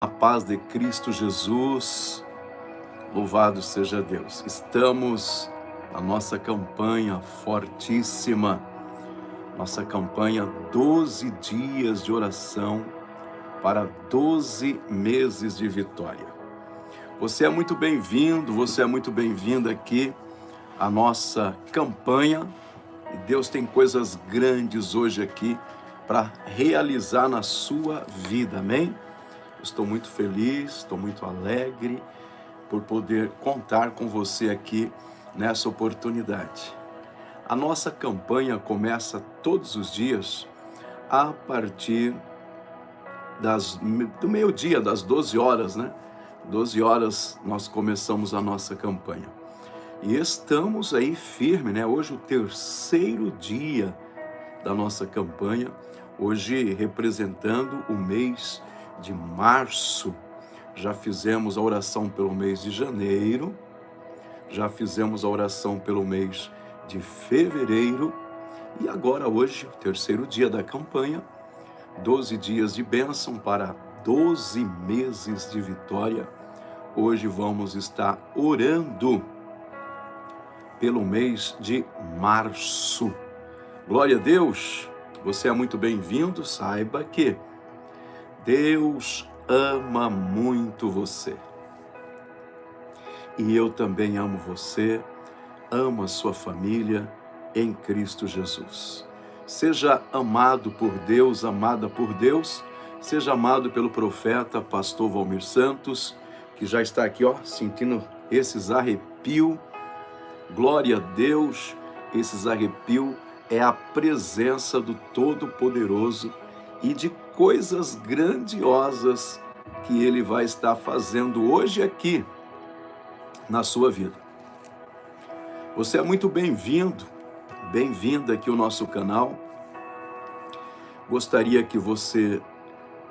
A paz de Cristo Jesus, louvado seja Deus. Estamos na nossa campanha fortíssima, nossa campanha 12 dias de oração para 12 meses de vitória. Você é muito bem-vindo, você é muito bem-vinda aqui à nossa campanha, e Deus tem coisas grandes hoje aqui para realizar na sua vida, amém? Estou muito feliz, estou muito alegre por poder contar com você aqui nessa oportunidade. A nossa campanha começa todos os dias a partir do meio-dia, das 12 horas, né? 12 horas nós começamos a nossa campanha. E estamos aí firme, né? Hoje o terceiro dia da nossa campanha, hoje representando o mês de março. Já fizemos a oração pelo mês de janeiro, já fizemos a oração pelo mês de fevereiro, e agora hoje, o terceiro dia da campanha, 12 dias de bênção para 12 meses de vitória. Hoje vamos estar orando pelo mês de março. Glória a Deus, você é muito bem-vindo, saiba que Deus ama muito você. E eu também amo você, amo a sua família em Cristo Jesus. Seja amado por Deus, amada por Deus, seja amado pelo profeta, pastor Valmir Santos, que já está aqui, sentindo esses arrepios. Glória a Deus, esses arrepios é a presença do Todo-Poderoso e de coisas grandiosas que Ele vai estar fazendo hoje aqui na sua vida. Você é muito bem-vindo, bem-vinda aqui ao nosso canal. Gostaria que você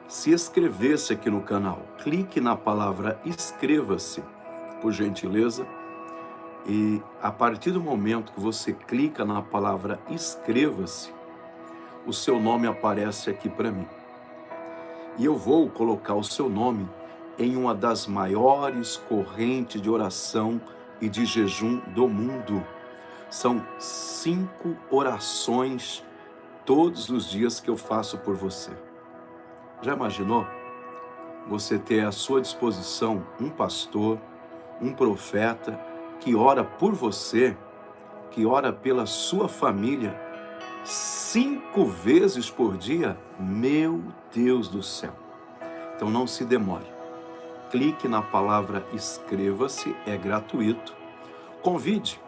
se inscrevesse aqui no canal. Clique na palavra inscreva-se, por gentileza. E a partir do momento que você clica na palavra inscreva-se, o seu nome aparece aqui para mim. E eu vou colocar o seu nome em uma das maiores correntes de oração e de jejum do mundo. São 5 orações todos os dias que eu faço por você. Já imaginou? Você ter à sua disposição um pastor, um profeta, que ora por você, que ora pela sua família, 5 vezes por dia? Meu Deus do céu! Então não se demore. Clique na palavra inscreva-se, é gratuito. Convide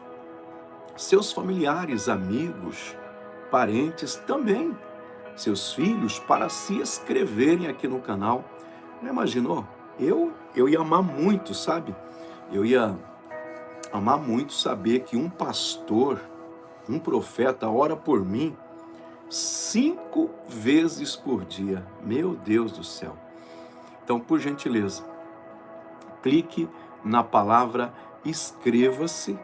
seus familiares, amigos, parentes também, seus filhos, para se inscreverem aqui no canal. Já imaginou? Eu ia amar muito, sabe? Eu ia amar muito saber que um pastor, um profeta ora por mim 5 vezes por dia. Meu Deus do céu. Então, por gentileza, clique na palavra inscreva-se.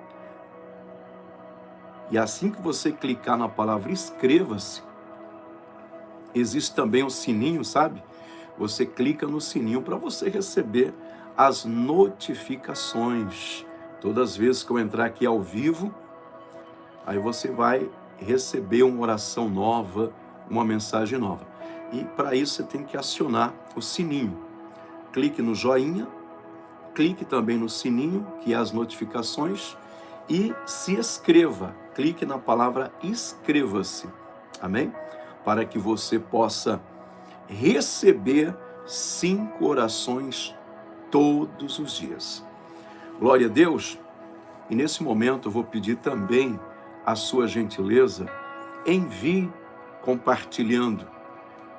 E assim que você clicar na palavra inscreva-se, existe também o sininho, sabe? Você clica no sininho para você receber as notificações. Todas as vezes que eu entrar aqui ao vivo, aí você vai receber uma oração nova, uma mensagem nova. E para isso você tem que acionar o sininho. Clique no joinha, clique também no sininho, que é as notificações, e se inscreva. Clique na palavra inscreva-se. Amém? Para que você possa receber 5 orações todos os dias. Glória a Deus. E nesse momento eu vou pedir também a sua gentileza, envie compartilhando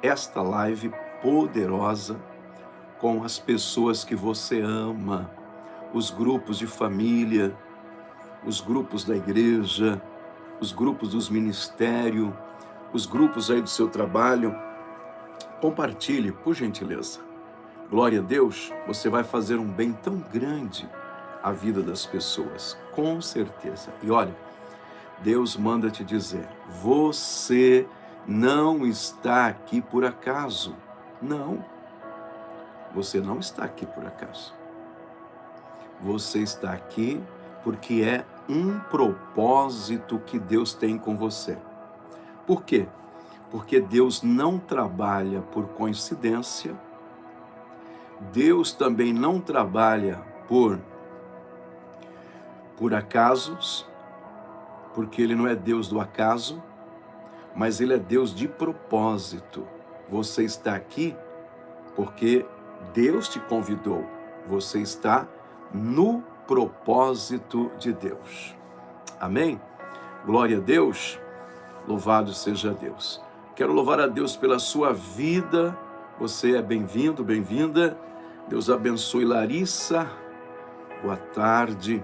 esta live poderosa com as pessoas que você ama, os grupos de família, os grupos da igreja, os grupos dos ministérios, os grupos aí do seu trabalho. Compartilhe, por gentileza. Glória a Deus, você vai fazer um bem tão grande à vida das pessoas, com certeza. E olha, Deus manda te dizer, você não está aqui por acaso. Não. Você não está aqui por acaso. Você está aqui porque é um propósito que Deus tem com você. Por quê? Porque Deus não trabalha por coincidência, Deus também não trabalha por acasos, porque Ele não é Deus do acaso, mas Ele é Deus de propósito. Você está aqui porque Deus te convidou. Você está no propósito de Deus. Amém? Glória a Deus. Louvado seja Deus. Quero louvar a Deus pela sua vida. Você é bem-vindo, bem-vinda. Deus abençoe Larissa. Boa tarde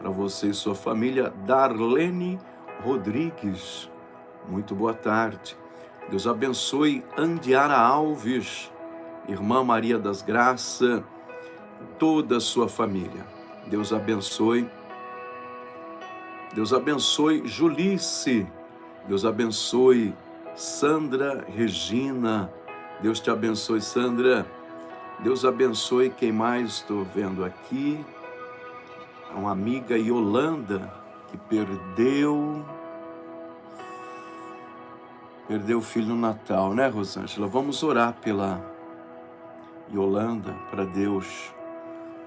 para você e sua família. Darlene Rodrigues. Muito boa tarde. Deus abençoe Andiara Alves, irmã Maria das Graças, toda a sua família. Deus abençoe. Deus abençoe Julice. Deus abençoe Sandra Regina. Deus te abençoe, Sandra. Deus abençoe quem mais estou vendo aqui. Uma amiga Yolanda que perdeu o filho no Natal, né, Rosângela? Vamos orar pela Yolanda, para Deus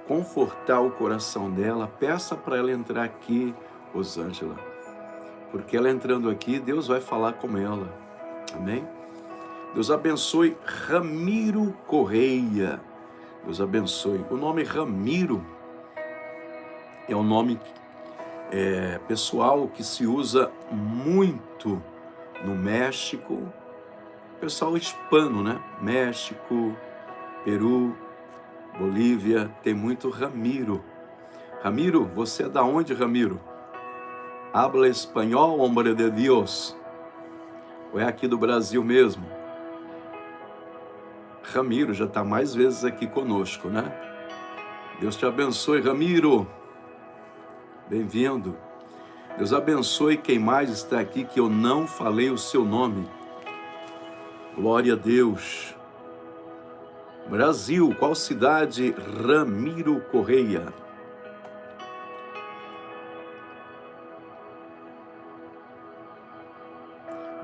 confortar o coração dela. Peça para ela entrar aqui, Rosângela, porque ela entrando aqui, Deus vai falar com ela. Amém? Deus abençoe Ramiro Correia. Deus abençoe. O nome Ramiro é um nome pessoal que se usa muito no México. Pessoal hispano, né? México, Peru, Bolívia, tem muito Ramiro. Ramiro, você é da onde, Ramiro? Habla espanhol, hombre de Dios? Ou é aqui do Brasil mesmo? Ramiro já está mais vezes aqui conosco, né? Deus te abençoe, Ramiro. Bem-vindo. Deus abençoe quem mais está aqui que eu não falei o seu nome. Glória a Deus. Brasil, qual cidade? Ramiro Correia.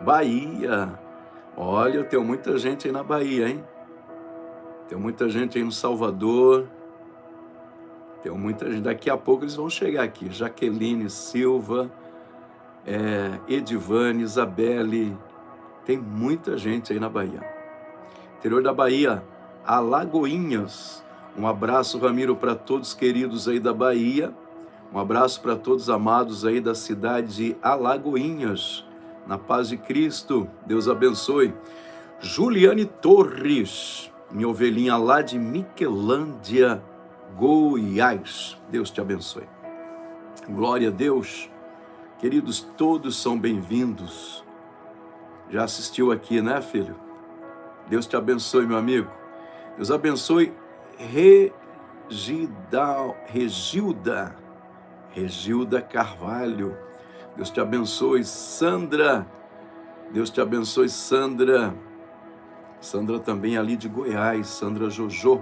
Bahia. Olha, tem muita gente aí na Bahia, hein? Tem muita gente aí no Salvador. Tem muita gente. Daqui a pouco eles vão chegar aqui. Jaqueline Silva, Edivane, Isabelle. Tem muita gente aí na Bahia. Interior da Bahia, Alagoinhas. Um abraço, Ramiro, para todos queridos aí da Bahia. Um abraço para todos amados aí da cidade de Alagoinhas. Na paz de Cristo, Deus abençoe. Juliane Torres, minha ovelhinha lá de Miquelândia, Goiás. Deus te abençoe. Glória a Deus. Queridos, todos são bem-vindos. Já assistiu aqui, né, filho? Deus te abençoe, meu amigo. Deus abençoe Regilda Carvalho. Deus te abençoe, Sandra. Deus te abençoe, Sandra. Sandra também ali de Goiás, Sandra Jojo.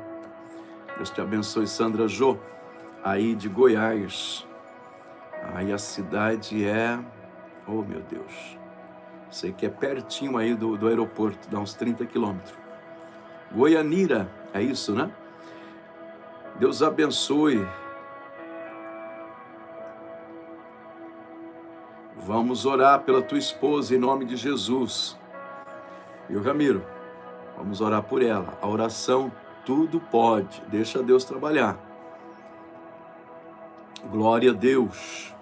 Deus te abençoe, Sandra Jo, aí de Goiás. Aí a cidade é, oh meu Deus, sei que é pertinho aí do aeroporto, dá uns 30 quilômetros. Goianira, é isso, né? Deus abençoe. Vamos orar pela tua esposa em nome de Jesus. Viu, Ramiro? Vamos orar por ela. A oração tudo pode. Deixa Deus trabalhar. Glória a Deus.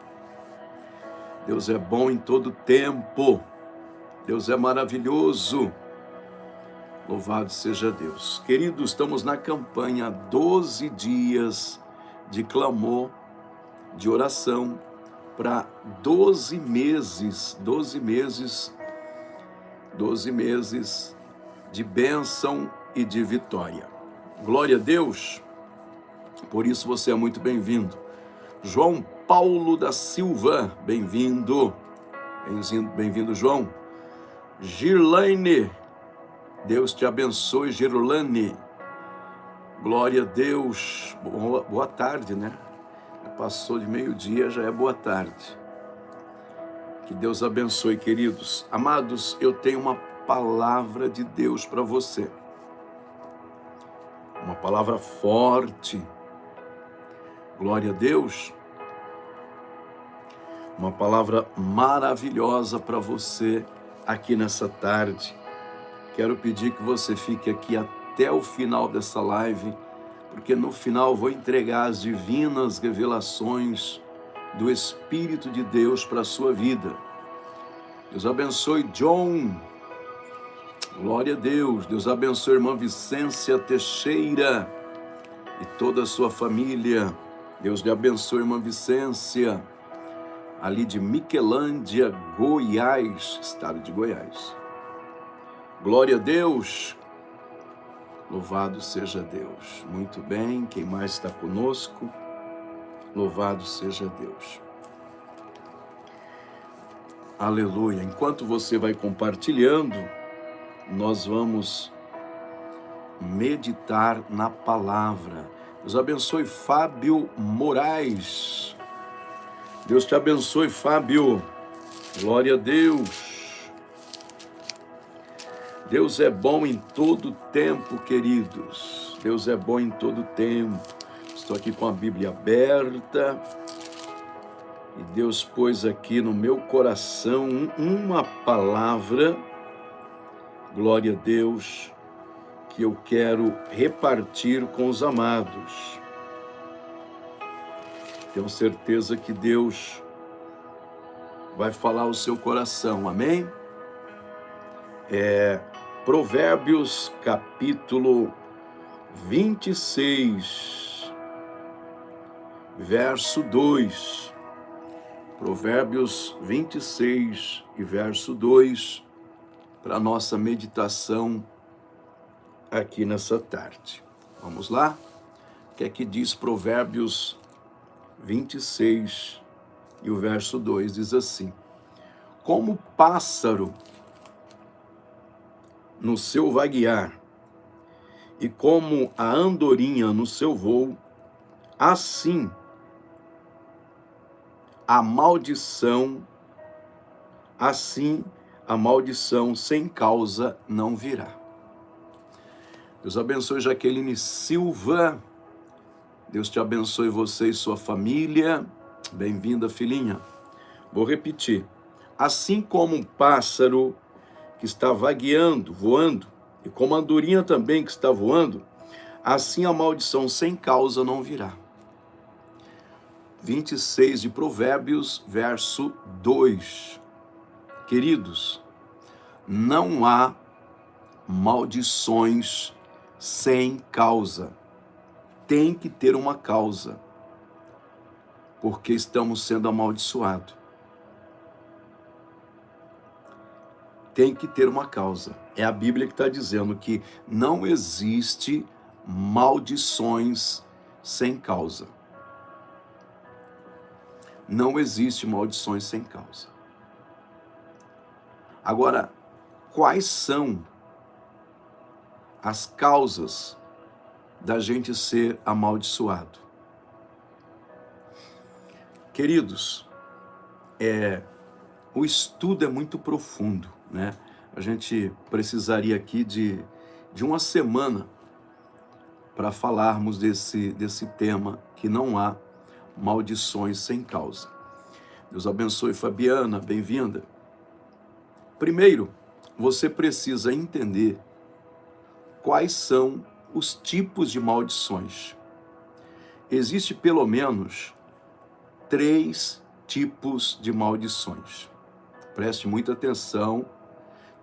Deus é bom em todo tempo. Deus é maravilhoso. Louvado seja Deus. Queridos, estamos na campanha 12 dias de clamor, de oração, para 12 meses de bênção e de vitória. Glória a Deus. Por isso você é muito bem-vindo. João Paulo da Silva, bem-vindo. Bem-vindo, João. Girlaine, Deus te abençoe, Girlaine. Glória a Deus. Boa tarde, né? Passou de meio-dia, já é boa tarde. Que Deus abençoe, queridos. Amados, eu tenho uma palavra de Deus para você. Uma palavra forte. Glória a Deus. Uma palavra maravilhosa para você aqui nessa tarde. Quero pedir que você fique aqui até o final dessa live, porque no final vou entregar as divinas revelações do Espírito de Deus para a sua vida. Deus abençoe John. Glória a Deus. Deus abençoe a irmã Vicência Teixeira e toda a sua família. Deus lhe abençoe, irmã Vicência, ali de Miquelândia, Goiás, estado de Goiás. Glória a Deus. Louvado seja Deus. Muito bem, quem mais está conosco? Louvado seja Deus. Aleluia. Enquanto você vai compartilhando, nós vamos meditar na palavra. Deus abençoe Fábio Moraes. Deus te abençoe, Fábio. Glória a Deus. Deus é bom em todo tempo, queridos. Deus é bom em todo tempo. Estou aqui com a Bíblia aberta. E Deus pôs aqui no meu coração uma palavra, glória a Deus, que eu quero repartir com os amados. Tenho certeza que Deus vai falar ao seu coração, amém? Provérbios capítulo 26, verso 2. Provérbios 26 e verso 2, para a nossa meditação aqui nessa tarde. Vamos lá? O que é que diz Provérbios 26 e o verso 2? Diz assim: como pássaro no seu vaguear, e como a andorinha no seu voo, assim a maldição sem causa não virá. Deus abençoe Jaqueline Silva. Deus te abençoe você e sua família. Bem-vinda, filhinha. Vou repetir. Assim como um pássaro que está vagueando, voando, e como a andorinha também que está voando, assim a maldição sem causa não virá. 26 de Provérbios, verso 2. Queridos, não há maldições sem causa. Tem que ter uma causa, porque estamos sendo amaldiçoados. Tem que ter uma causa. É a Bíblia que está dizendo que não existe maldições sem causa. Não existe maldições sem causa. Agora, quais são as causas da gente ser amaldiçoado? Queridos, o estudo é muito profundo, né? A gente precisaria aqui de uma semana para falarmos desse tema, que não há maldições sem causa. Deus abençoe Fabiana, bem-vinda. Primeiro, você precisa entender quais são os tipos de maldições. Existe pelo menos 3 tipos de maldições. Preste muita atenção,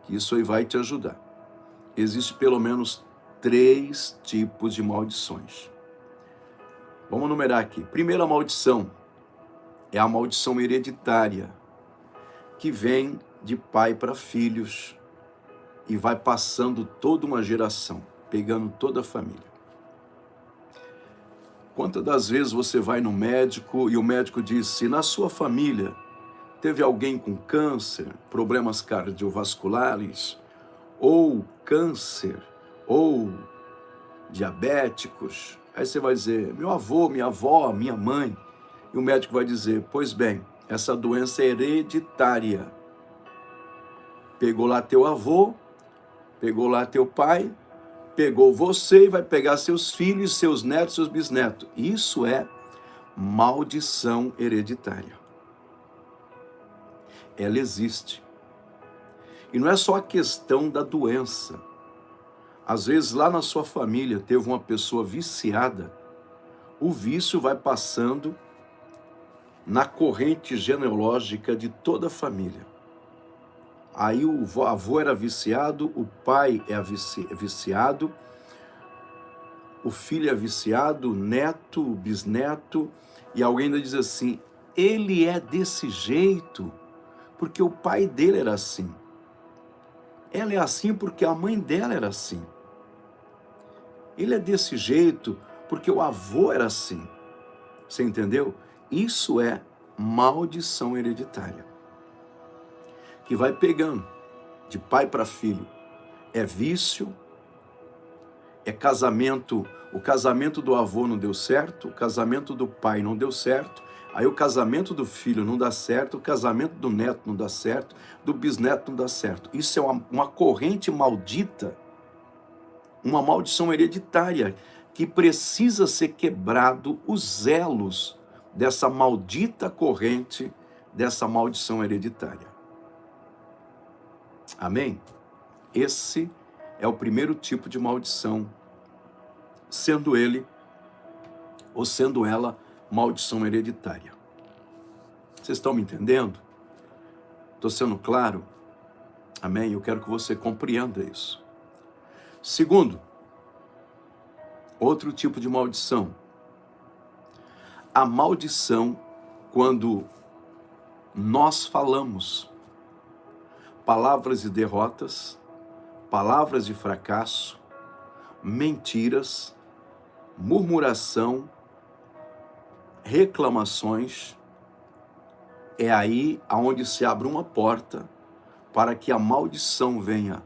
que isso aí vai te ajudar. Existe pelo menos 3 tipos de maldições. Vamos numerar aqui. Primeira maldição é a maldição hereditária, que vem de pai para filhos e vai passando toda uma geração, pegando toda a família. Quantas das vezes você vai no médico e o médico diz: se na sua família teve alguém com câncer, problemas cardiovasculares, ou câncer, ou diabéticos. Aí você vai dizer, meu avô, minha avó, minha mãe. E o médico vai dizer, pois bem, essa doença é hereditária. Pegou lá teu avô, pegou lá teu pai, pegou você e vai pegar seus filhos, seus netos, seus bisnetos. Isso é maldição hereditária. Ela existe. E não é só a questão da doença. Às vezes lá na sua família teve uma pessoa viciada, o vício vai passando na corrente genealógica de toda a família. Aí o avô era viciado, o pai é viciado, o filho é viciado, o neto, o bisneto, e alguém ainda diz assim, ele é desse jeito porque o pai dele era assim. Ela é assim porque a mãe dela era assim. Ele é desse jeito porque o avô era assim. Você entendeu? Isso é maldição hereditária. Que vai pegando de pai para filho. É vício, é casamento. O casamento do avô não deu certo, o casamento do pai não deu certo, aí o casamento do filho não dá certo, o casamento do neto não dá certo, do bisneto não dá certo. Isso é uma corrente maldita, uma maldição hereditária, que precisa ser quebrado os elos dessa maldita corrente, dessa maldição hereditária. Amém? Esse é o primeiro tipo de maldição, sendo ele ou sendo ela maldição hereditária. Vocês estão me entendendo? Estou sendo claro? Amém? Eu quero que você compreenda isso. Segundo, outro tipo de maldição. A maldição quando nós falamos palavras de derrotas, palavras de fracasso, mentiras, murmuração, reclamações. É aí aonde se abre uma porta para que a maldição venha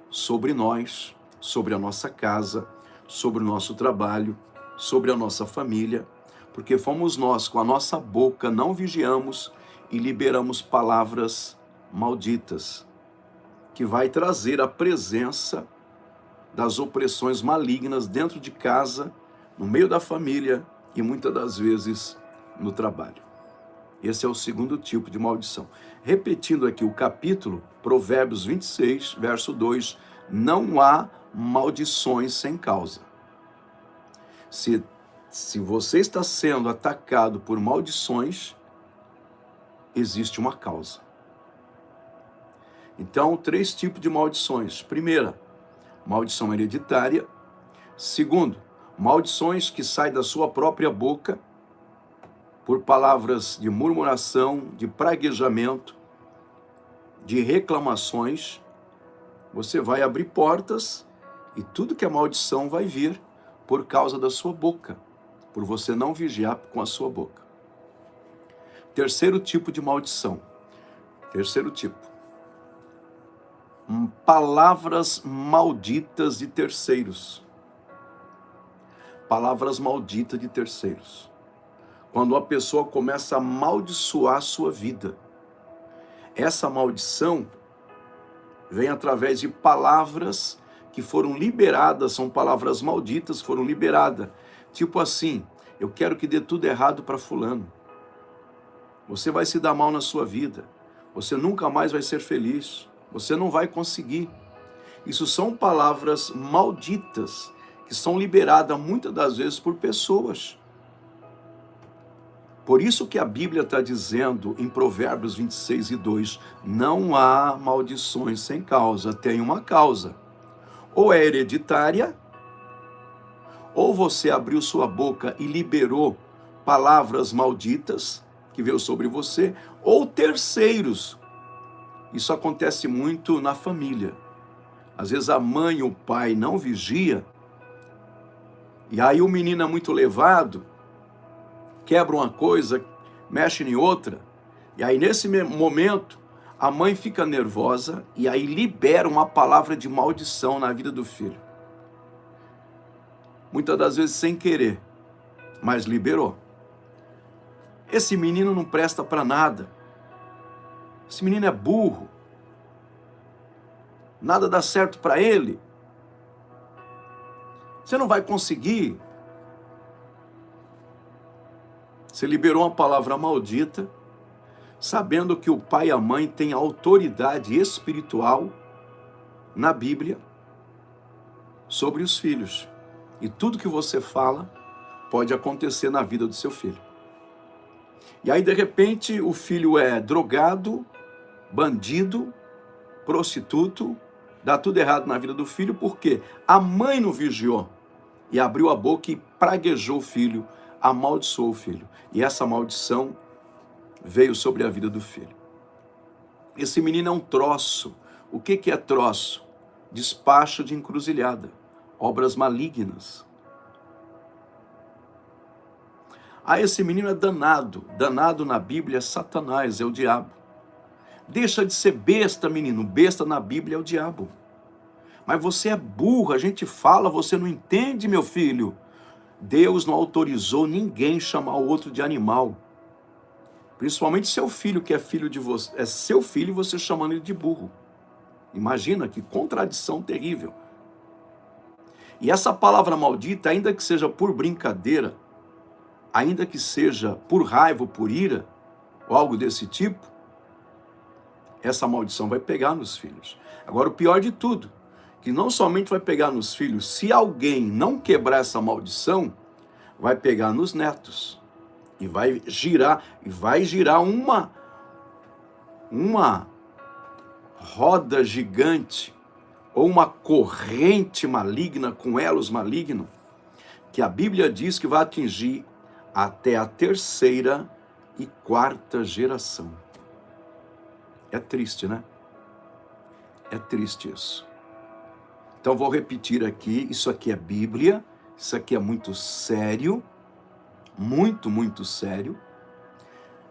sobre nós, sobre a nossa casa, sobre o nosso trabalho, sobre a nossa família, porque fomos nós, com a nossa boca, não vigiamos e liberamos palavras malditas, que vai trazer a presença das opressões malignas dentro de casa, no meio da família e muitas das vezes no trabalho. Esse é o segundo tipo de maldição. Repetindo aqui o capítulo, Provérbios 26, verso 2, não há maldições sem causa. Se você está sendo atacado por maldições, existe uma causa. Então, 3 tipos de maldições. Primeira, maldição hereditária. Segundo, maldições que saem da sua própria boca por palavras de murmuração, de praguejamento, de reclamações. Você vai abrir portas e tudo que é maldição vai vir por causa da sua boca, por você não vigiar com a sua boca. Terceiro tipo de maldição. Terceiro tipo. Palavras malditas de terceiros. Palavras malditas de terceiros. Quando a pessoa começa a amaldiçoar a sua vida. Essa maldição vem através de palavras que foram liberadas, são palavras malditas, foram liberadas. Tipo assim, eu quero que dê tudo errado para fulano. Você vai se dar mal na sua vida. Você nunca mais vai ser feliz. Você não vai conseguir. Isso são palavras malditas que são liberadas muitas das vezes por pessoas. Por isso que a Bíblia está dizendo em Provérbios 26 e 2, não há maldições sem causa, tem uma causa. Ou é hereditária, ou você abriu sua boca e liberou palavras malditas que veio sobre você, ou terceiros. Isso acontece muito na família. Às vezes a mãe ou o pai não vigia, e aí o menino é muito levado, quebra uma coisa, mexe em outra, e aí nesse momento a mãe fica nervosa e aí libera uma palavra de maldição na vida do filho. muitas das vezes sem querer, mas liberou. Esse menino não presta para nada. Esse menino é burro. Nada dá certo para ele. Você não vai conseguir. Você liberou uma palavra maldita, sabendo que o pai e a mãe têm autoridade espiritual na Bíblia sobre os filhos. E tudo que você fala pode acontecer na vida do seu filho. E aí, de repente, o filho é drogado, bandido, prostituto, dá tudo errado na vida do filho, porque a mãe não vigiou e abriu a boca e praguejou o filho, amaldiçoou o filho. E essa maldição veio sobre a vida do filho. Esse menino é um troço. O que é troço? Despacho de encruzilhada, obras malignas. Esse menino é danado. Danado na Bíblia é Satanás, é o diabo. Deixa de ser besta, menino. Besta na Bíblia é o diabo. Mas você é burro, a gente fala, você não entende, meu filho. Deus não autorizou ninguém chamar o outro de animal. Principalmente seu filho, que é filho de você. É seu filho e você chamando ele de burro. Imagina que contradição terrível. E essa palavra maldita, ainda que seja por brincadeira, ainda que seja por raiva ou por ira, ou algo desse tipo, essa maldição vai pegar nos filhos. Agora, o pior de tudo, que não somente vai pegar nos filhos, se alguém não quebrar essa maldição, vai pegar nos netos. E vai girar uma roda gigante, ou uma corrente maligna com elos malignos, que a Bíblia diz que vai atingir até a 3ª e 4ª geração. É triste, né? É triste isso. Então vou repetir aqui, isso aqui é Bíblia, isso aqui é muito sério, muito, muito sério.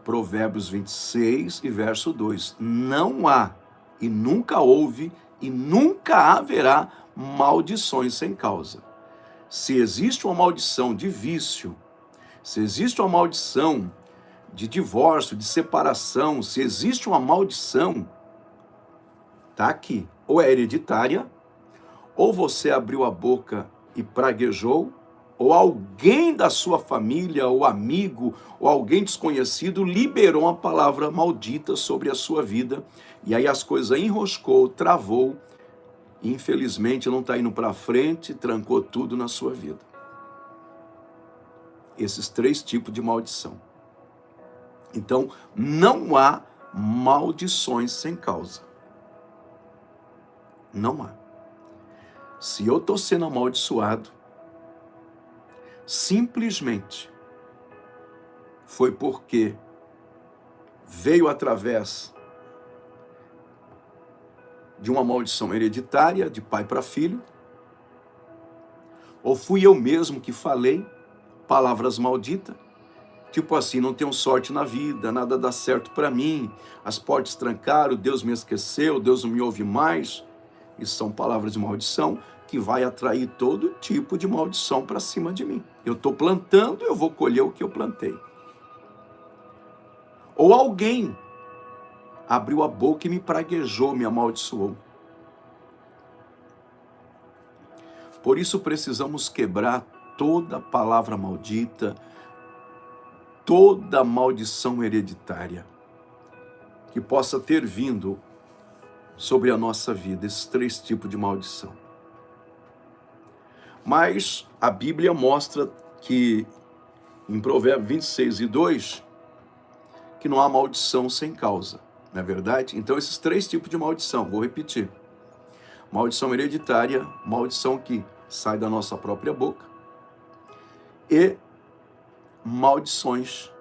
Provérbios 26 e verso 2. Não há e nunca houve e nunca haverá maldições sem causa. Se existe uma maldição de vício, se existe uma maldição de divórcio, de separação, se existe uma maldição, tá aqui. Ou é hereditária, ou você abriu a boca e praguejou, ou alguém da sua família, ou amigo, ou alguém desconhecido liberou uma palavra maldita sobre a sua vida, e aí as coisas enroscou, travou, e infelizmente não está indo para frente, trancou tudo na sua vida. Esses 3 tipos de maldição. Então, não há maldições sem causa. Não há. Se eu estou sendo amaldiçoado, simplesmente foi porque veio através de uma maldição hereditária, de pai para filho, ou fui eu mesmo que falei palavras malditas, tipo assim, não tenho sorte na vida, nada dá certo para mim, as portas trancaram, Deus me esqueceu, Deus não me ouve mais. Isso são palavras de maldição que vai atrair todo tipo de maldição para cima de mim. Eu estou plantando, eu vou colher o que eu plantei. Ou alguém abriu a boca e me praguejou, me amaldiçoou. Por isso precisamos quebrar toda palavra maldita, toda maldição hereditária que possa ter vindo sobre a nossa vida, esses 3 tipos de maldição. Mas a Bíblia mostra que, em Provérbios 26 e 2, que não há maldição sem causa, não é verdade? Então, esses 3 tipos de maldição, vou repetir. Maldição hereditária, maldição que sai da nossa própria boca, e maldições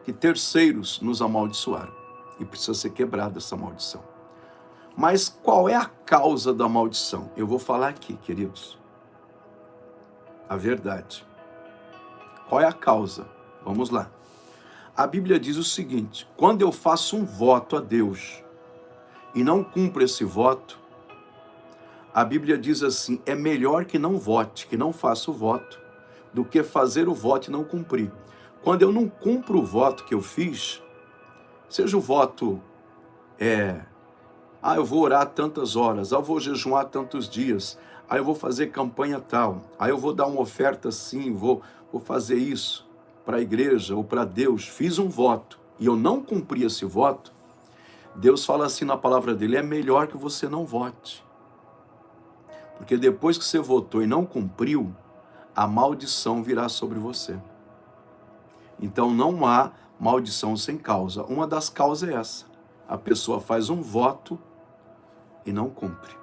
que terceiros nos amaldiçoaram. E precisa ser quebrada essa maldição. Mas qual é a causa da maldição? Eu vou falar aqui, queridos. A verdade. Qual é a causa? Vamos lá. A Bíblia diz o seguinte: quando eu faço um voto a Deus e não cumpro esse voto, A Bíblia diz assim: é melhor que não vote, que não faça o voto, do que fazer o voto e não cumprir. Quando eu não cumpro o voto que eu fiz, seja o voto, eu vou orar tantas horas, eu vou jejuar tantos dias, eu vou fazer campanha tal, eu vou dar uma oferta assim, vou fazer isso para a igreja ou para Deus, fiz um voto e eu não cumpri esse voto, Deus fala assim na palavra dele: é melhor que você não vote. Porque depois que você votou e não cumpriu, a maldição virá sobre você. Então não há maldição sem causa. Uma das causas é essa: a pessoa faz um voto e não cumpre.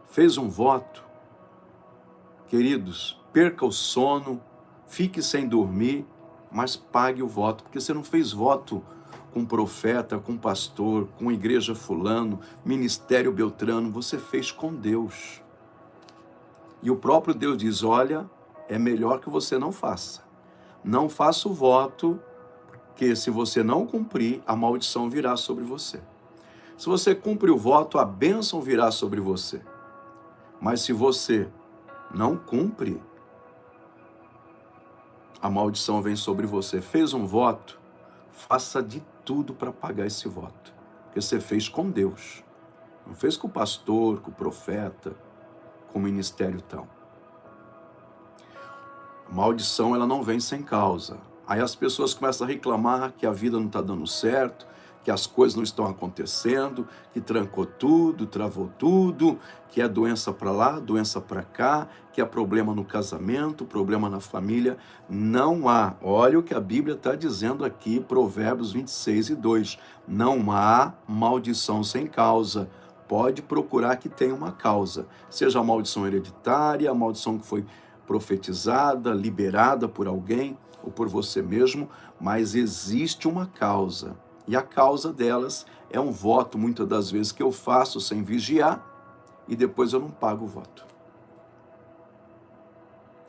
Fez um voto, queridos, perca o sono, fique sem dormir, mas pague o voto, porque você não fez voto com profeta, com pastor, com igreja fulano, ministério beltrano, você fez com Deus. E o próprio Deus diz: olha, é melhor que você não faça. Não faça o voto, porque se você não cumprir, a maldição virá sobre você. Se você cumpre o voto, a bênção virá sobre você. Mas se você não cumpre, a maldição vem sobre você. Fez um voto, faça de tudo para pagar esse voto. Porque você fez com Deus. Não fez com o pastor, com o profeta, com o ministério tal. A maldição, ela não vem sem causa. Aí as pessoas começam a reclamar que a vida não está dando certo, que as coisas não estão acontecendo, que trancou tudo, travou tudo, que é doença para lá, doença para cá, que é problema no casamento, problema na família. Não há. Olha o que a Bíblia está dizendo aqui, Provérbios 26:2. Não há maldição sem causa. Pode procurar que tem uma causa. Seja a maldição hereditária, a maldição que foi profetizada, liberada por alguém ou por você mesmo, mas existe uma causa. E a causa delas é um voto, muitas das vezes, que eu faço sem vigiar e depois eu não pago o voto.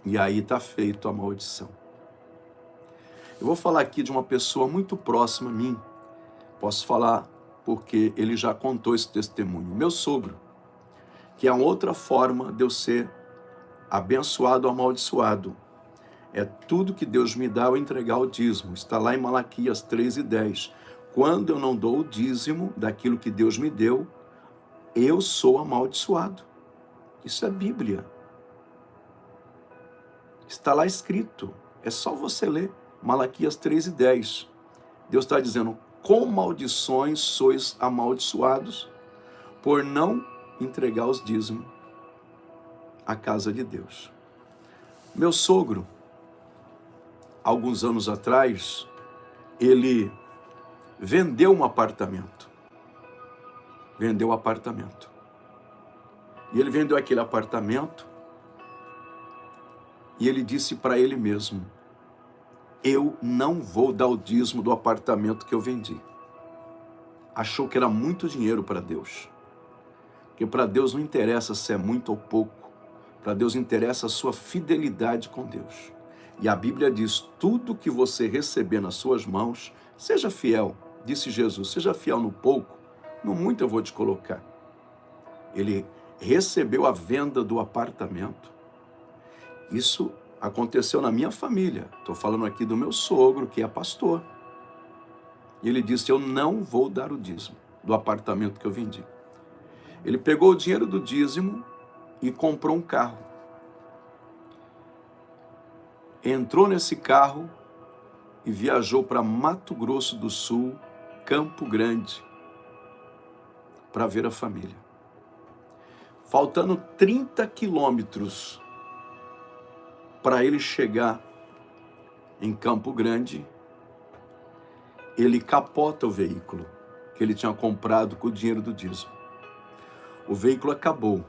E aí está feito a maldição. Eu vou falar aqui de uma pessoa muito próxima a mim. Posso falar porque ele já contou esse testemunho. Meu sogro, que é uma outra forma de eu ser abençoado ou amaldiçoado. É tudo que Deus me dá eu entregar o dízimo. Está lá em Malaquias 3:10. Quando eu não dou o dízimo daquilo que Deus me deu, eu sou amaldiçoado. Isso é Bíblia. Está lá escrito. É só você ler. Malaquias 3:10. Deus está dizendo: com maldições sois amaldiçoados por não entregar os dízimos à casa de Deus. Meu sogro, alguns anos atrás, ele vendeu um apartamento. Vendeu o apartamento. E ele vendeu aquele apartamento e ele disse para ele mesmo: eu não vou dar o dízimo do apartamento que eu vendi. Achou que era muito dinheiro para Deus. Porque para Deus não interessa se é muito ou pouco. Para Deus interessa a sua fidelidade com Deus. E a Bíblia diz: tudo que você receber nas suas mãos, seja fiel. Disse Jesus: seja fiel no pouco, no muito eu vou te colocar. Ele recebeu a venda do apartamento. Isso aconteceu na minha família. Estou falando aqui do meu sogro, que é pastor. E ele disse: eu não vou dar o dízimo do apartamento que eu vendi. Ele pegou o dinheiro do dízimo e comprou um carro. Entrou nesse carro e viajou para Mato Grosso do Sul, Campo Grande, para ver a família. Faltando 30 quilômetros para ele chegar em Campo Grande, ele capota o veículo que ele tinha comprado com o dinheiro do dízimo. O veículo acabou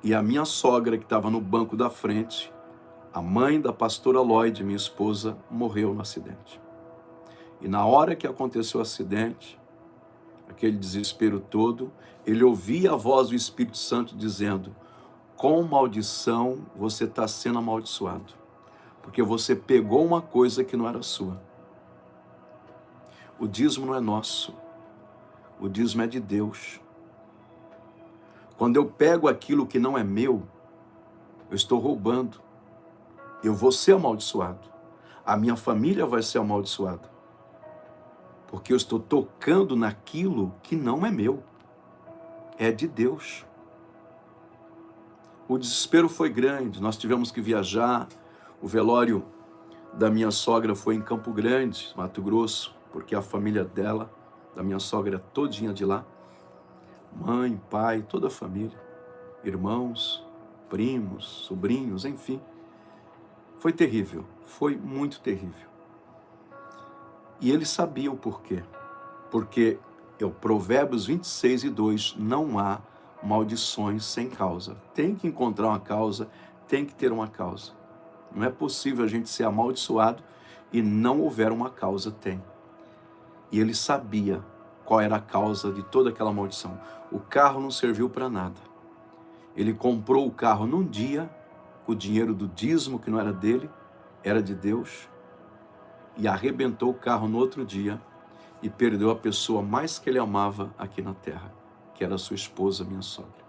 e a minha sogra, que estava no banco da frente, a mãe da pastora Lloyd, minha esposa, morreu no acidente. E na hora que aconteceu o acidente, aquele desespero todo, ele ouvia a voz do Espírito Santo dizendo: com maldição você está sendo amaldiçoado, porque você pegou uma coisa que não era sua. O dízimo não é nosso, o dízimo é de Deus. Quando eu pego aquilo que não é meu, eu estou roubando. Eu vou ser amaldiçoado. A minha família vai ser amaldiçoada. Porque eu estou tocando naquilo que não é meu. É de Deus. O desespero foi grande, nós tivemos que viajar. O velório da minha sogra foi em Campo Grande, Mato Grosso, porque a família dela, da minha sogra, é todinha de lá. Mãe, pai, toda a família. Irmãos, primos, sobrinhos, enfim. Foi terrível, foi muito terrível. E ele sabia o porquê. Porque o Provérbios 26:2, não há maldições sem causa. Tem que encontrar uma causa, tem que ter uma causa. Não é possível a gente ser amaldiçoado e não houver uma causa, tem. E ele sabia qual era a causa de toda aquela maldição. O carro não serviu para nada. Ele comprou o carro num dia, com o dinheiro do dízimo, que não era dele, era de Deus, e arrebentou o carro no outro dia e perdeu a pessoa mais que ele amava aqui na terra, que era sua esposa, minha sogra.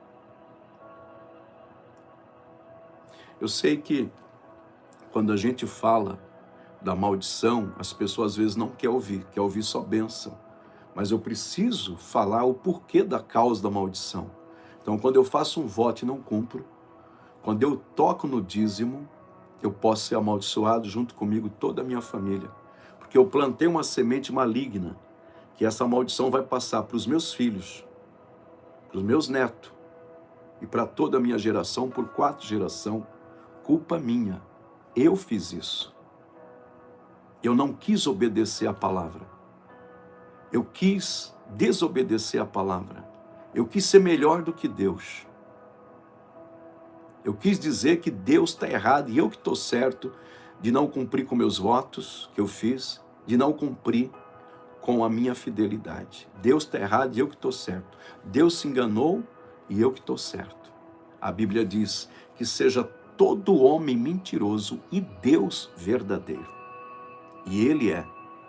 Eu sei que quando a gente fala da maldição, as pessoas às vezes não quer ouvir só bênção. Mas eu preciso falar o porquê da causa da maldição. Então, quando eu faço um voto e não cumpro, quando eu toco no dízimo, eu posso ser amaldiçoado junto comigo, toda a minha família. Porque eu plantei uma semente maligna, que essa maldição vai passar para os meus filhos, para os meus netos, e para toda a minha geração, por 4 gerações, culpa minha. Eu fiz isso. Eu não quis obedecer a palavra. Eu quis desobedecer a palavra. Eu quis ser melhor do que Deus. Eu quis dizer que Deus está errado e eu que estou certo de não cumprir com meus votos que eu fiz, de não cumprir com a minha fidelidade. Deus está errado e eu que estou certo. Deus se enganou e eu que estou certo. A Bíblia diz que seja todo homem mentiroso e Deus verdadeiro. E Ele é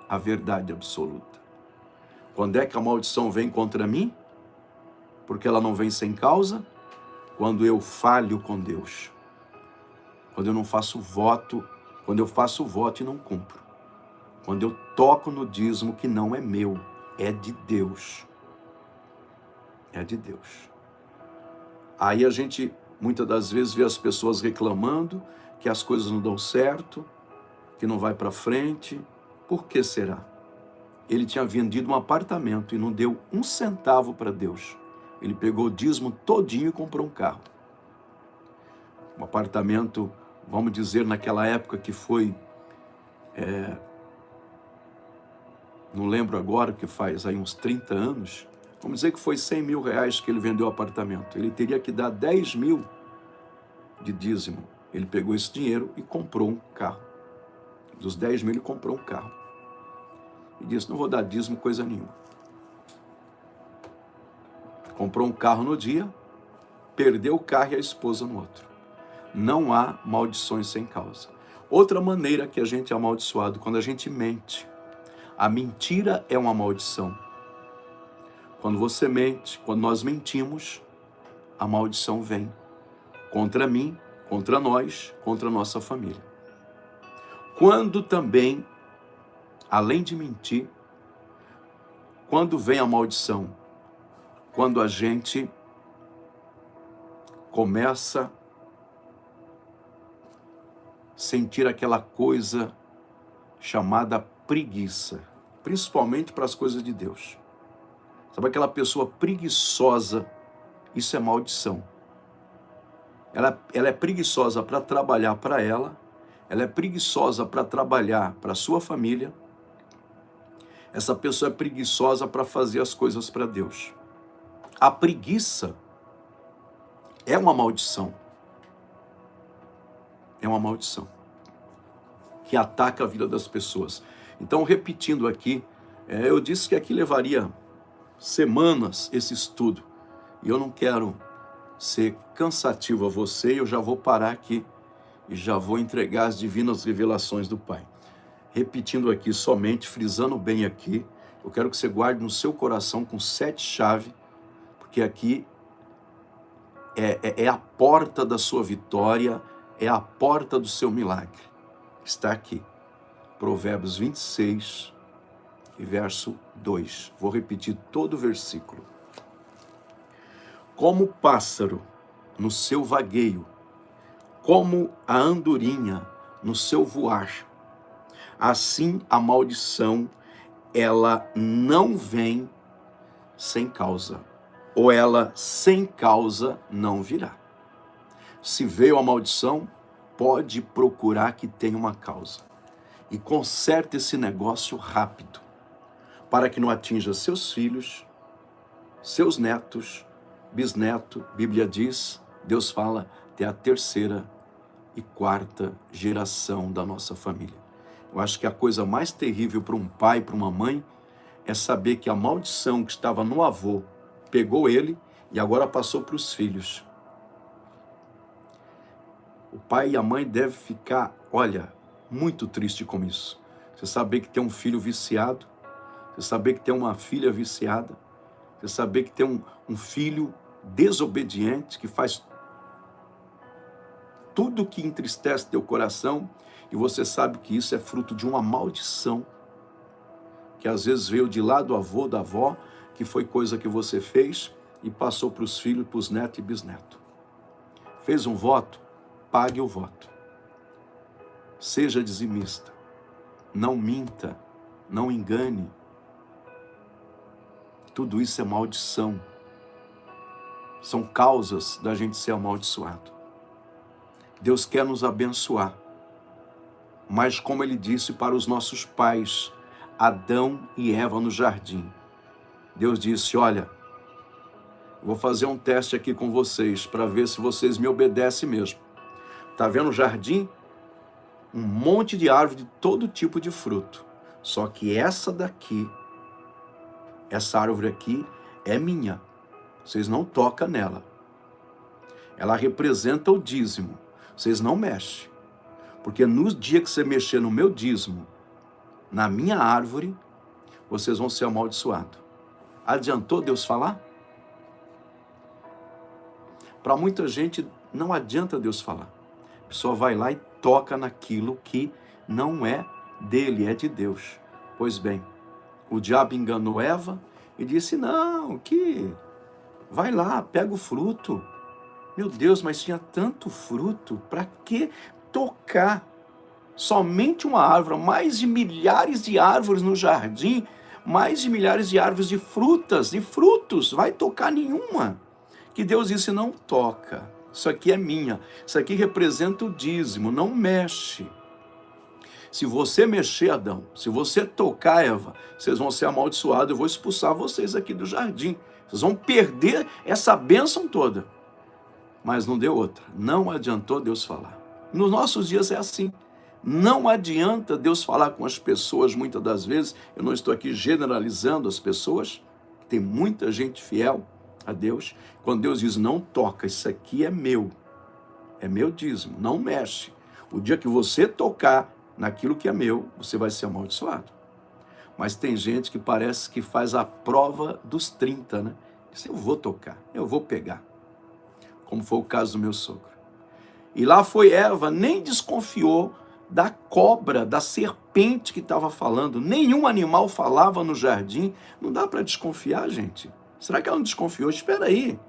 a verdade absoluta. Quando é que a maldição vem contra mim? Porque ela não vem sem causa? Quando eu falho com Deus. Quando eu não faço voto, quando eu faço voto e não cumpro. Quando eu toco no dízimo que não é meu, é de Deus. É de Deus. Aí a gente, muitas das vezes, vê as pessoas reclamando que as coisas não dão certo, que não vai para frente. Por que será? Ele tinha vendido um apartamento e não deu 1 centavo para Deus. Ele pegou o dízimo todinho e comprou um carro. Um apartamento, vamos dizer, naquela época que foi... não lembro agora, que faz aí uns 30 anos, vamos dizer que foi 100 mil reais que ele vendeu o apartamento. Ele teria que dar 10 mil de dízimo. Ele pegou esse dinheiro e comprou um carro. Dos 10 mil ele comprou um carro. E disse, não vou dar dízimo coisa nenhuma. Comprou um carro no dia, perdeu o carro e a esposa no outro. Não há maldições sem causa. Outra maneira que a gente é amaldiçoado, quando a gente mente. A mentira é uma maldição. Quando você mente, quando nós mentimos, a maldição vem contra mim, contra nós, contra a nossa família. Quando também, além de mentir, quando vem a maldição? Quando a gente começa a sentir aquela coisa chamada preguiça, principalmente para as coisas de Deus. Sabe aquela pessoa preguiçosa? Isso é maldição. Ela é preguiçosa para trabalhar para ela é preguiçosa para trabalhar para a sua família, essa pessoa é preguiçosa para fazer as coisas para Deus. A preguiça é uma maldição. É uma maldição que ataca a vida das pessoas. Então, repetindo aqui, eu disse que aqui levaria semanas esse estudo, e eu não quero ser cansativo a você, eu já vou parar aqui e já vou entregar as divinas revelações do Pai. Repetindo aqui somente, frisando bem aqui, eu quero que você guarde no seu coração com 7 chaves, porque aqui é a porta da sua vitória, é a porta do seu milagre. Está aqui, Provérbios 26, e verso 2. Vou repetir todo o versículo. Como o pássaro no seu vagueio, como a andorinha no seu voar, assim a maldição, ela não vem sem causa, ou ela sem causa não virá. Se veio a maldição, pode procurar que tenha uma causa. E conserte esse negócio rápido, para que não atinja seus filhos, seus netos, bisneto. Bíblia diz, Deus fala, até a terceira e quarta geração da nossa família. Eu acho que a coisa mais terrível para um pai, para uma mãe, é saber que a maldição que estava no avô pegou ele e agora passou para os filhos. O pai e a mãe devem ficar, olha, muito triste com isso. Você saber que tem um filho viciado, você saber que tem uma filha viciada, você saber que tem um filho desobediente, que faz tudo que entristece teu coração, e você sabe que isso é fruto de uma maldição, que às vezes veio de lá do avô, da avó, que foi coisa que você fez e passou para os filhos, para os netos e bisnetos. Fez um voto? Pague o voto. Seja dizimista. Não minta, não engane. Tudo isso é maldição. São causas da gente ser amaldiçoado. Deus quer nos abençoar. Mas como ele disse para os nossos pais, Adão e Eva no jardim, Deus disse, olha, vou fazer um teste aqui com vocês para ver se vocês me obedecem mesmo. Está vendo o jardim? Um monte de árvore de todo tipo de fruto. Só que essa daqui, essa árvore aqui é minha. Vocês não tocam nela. Ela representa o dízimo. Vocês não mexem. Porque no dia que você mexer no meu dízimo, na minha árvore, vocês vão ser amaldiçoados. Adiantou Deus falar? Para muita gente, não adianta Deus falar. A pessoa vai lá e toca naquilo que não é dele, é de Deus. Pois bem, o diabo enganou Eva e disse, não, que vai lá, pega o fruto. Meu Deus, mas tinha tanto fruto, para que tocar somente uma árvore? Mais de milhares de árvores no jardim, mais de milhares de árvores de frutas, de frutos, vai tocar nenhuma. Que Deus disse, não toca, isso aqui é minha, isso aqui representa o dízimo, não mexe. Se você mexer, Adão, se você tocar, Eva, vocês vão ser amaldiçoados, eu vou expulsar vocês aqui do jardim, vocês vão perder essa bênção toda. Mas não deu outra, não adiantou Deus falar. Nos nossos dias é assim, não adianta Deus falar com as pessoas muitas das vezes. Eu não estou aqui generalizando as pessoas, tem muita gente fiel a Deus. Quando Deus diz, não toca, isso aqui é meu dízimo, não mexe. O dia que você tocar naquilo que é meu, você vai ser amaldiçoado. Mas tem gente que parece que faz a prova dos 30, né? Diz, eu vou tocar, eu vou pegar. Como foi o caso do meu sogro. E lá foi Eva, nem desconfiou da cobra, da serpente que estava falando. Nenhum animal falava no jardim. Não dá para desconfiar, gente. Será que ela não desconfiou? Espera aí.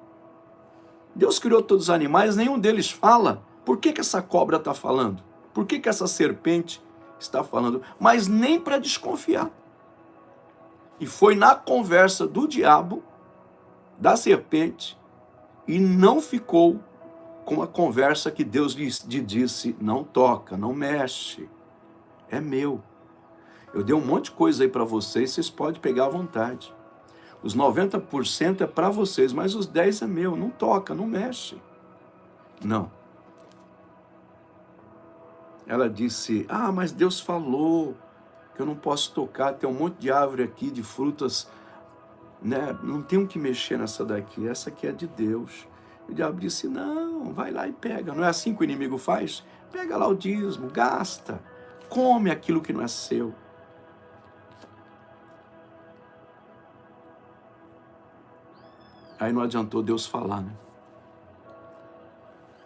Deus criou todos os animais, nenhum deles fala. Por que essa cobra está falando? Por que essa serpente está falando? Mas nem para desconfiar. E foi na conversa do diabo, da serpente, e não ficou com a conversa que Deus lhe disse, não toca, não mexe, é meu. Eu dei um monte de coisa aí para vocês podem pegar à vontade. Os 90% é para vocês, mas os 10% é meu, não toca, não mexe. Não. Ela disse, mas Deus falou que eu não posso tocar, tem um monte de árvore aqui, de frutas, né? Não tenho que mexer nessa daqui, essa aqui é de Deus. O diabo disse, não, vai lá e pega. Não é assim que o inimigo faz? Pega lá o dízimo, gasta, come aquilo que não é seu. Aí não adiantou Deus falar, né?